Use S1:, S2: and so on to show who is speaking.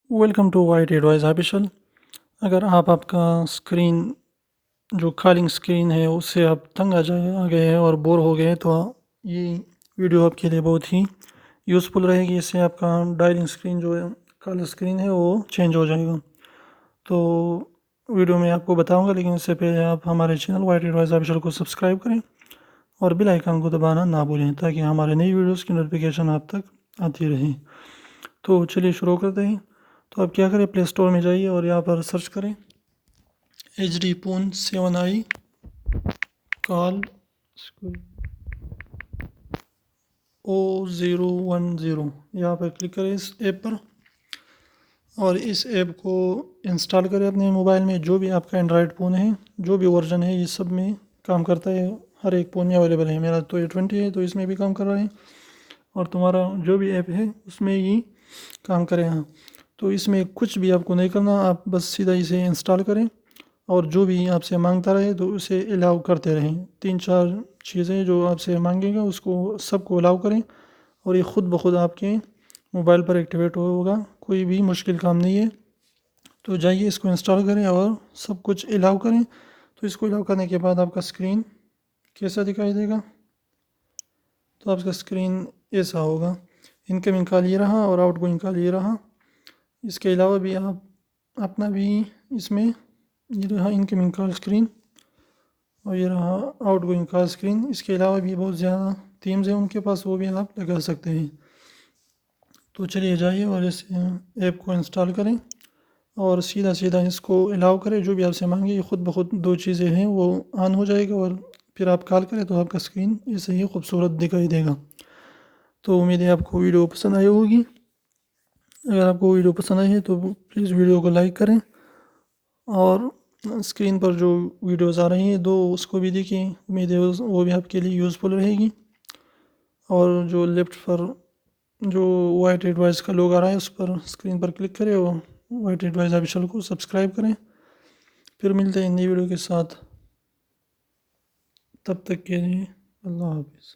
S1: Welcome to White Advise official. اگر آپ کا اسکرین جو کالنگ اسکرین ہے اس سے آپ تنگ آ گئے ہیں اور بور ہو گئے ہیں تو یہ ویڈیو آپ کے لیے بہت ہی یوزفل رہے گی۔ اس سے آپ کا ڈائلنگ اسکرین جو ہے کال اسکرین ہے وہ چینج ہو جائے گا۔ تو ویڈیو میں آپ کو بتاؤں گا، لیکن اس سے پہلے آپ ہمارے چینل وائٹ ایڈوائز آفیشل کو سبسکرائب کریں اور بیل آئیکن کو دبانا نہ بھولیں تاکہ ہمارے نئی ویڈیوز کی نوٹیفیکیشن آپ تک آتی رہیں۔ تو چلیے شروع کرتے ہیں۔ تو آپ کیا کریں، پلے اسٹور میں جائیے اور یہاں پر سرچ کریں HD Phone 7i کال 010۔ یہاں پر کلک کریں اس ایپ پر اور اس ایپ کو انسٹال کریں اپنے موبائل میں۔ جو بھی آپ کا اینڈرائڈ فون ہے، جو بھی ورژن ہے، یہ سب میں کام کرتا ہے، ہر ایک فون میں اویلیبل ہے۔ میرا تو A20 ہے تو اس میں بھی کام کر رہا ہے، اور تمہارا جو بھی ایپ ہے اس میں یہ کام کرے ہاں۔ تو اس میں کچھ بھی آپ کو نہیں کرنا، آپ بس سیدھا اسے انسٹال کریں اور جو بھی آپ سے مانگتا رہے تو اسے الاؤ کرتے رہیں۔ 3-4 چیزیں جو آپ سے مانگے گا اس کو سب کو الاؤ کریں اور یہ خود بخود آپ کے موبائل پر ایکٹیویٹ ہوگا۔ کوئی بھی مشکل کام نہیں ہے۔ تو جائیے اس کو انسٹال کریں اور سب کچھ الاؤ کریں۔ تو اس کو الاؤ کرنے کے بعد آپ کا اسکرین کیسا دکھائی دے گا؟ تو آپ کا اسکرین ایسا ہوگا۔ انکمنگ کال یہ رہا اور آؤٹ گوئنگ کال یہ رہا۔ اس کے علاوہ بھی آپ اپنا بھی اس میں یہ رہا انکمنگ کال اسکرین اور یہ رہا آؤٹ گوئنگ کال اسکرین۔ اس کے علاوہ بھی بہت زیادہ تھیمز ہیں ان کے پاس، وہ بھی آپ لگا سکتے ہیں۔ تو چلیے جائیے اور اس ایپ کو انسٹال کریں اور سیدھا اس کو الاؤ کریں۔ جو بھی آپ سے مانگے یہ خود بخود 2 چیزیں ہیں وہ آن ہو جائے گا، اور پھر آپ کال کریں تو آپ کا اسکرین ایسے ہی خوبصورت دکھائی دے گا۔ تو امید ہے آپ کو ویڈیو پسند آئی ہوگی۔ اگر آپ کو ویڈیو پسند آئی ہے تو پلیز ویڈیو کو لائک کریں، اور اسکرین پر جو ویڈیوز آ رہی ہیں اس کو بھی دیکھیں۔ امید ہے وہ بھی آپ کے لیے یوزفل رہے گی۔ اور جو لیفٹ پر جو وائٹ ایڈوائز کا لوگو آ رہا ہے اس پر اسکرین پر کلک کریں اور وائٹ ایڈوائز آفیشل کو سبسکرائب کریں۔ پھر ملتے ہیں نئی ویڈیو کے ساتھ، تب تک کے لیے اللہ حافظ۔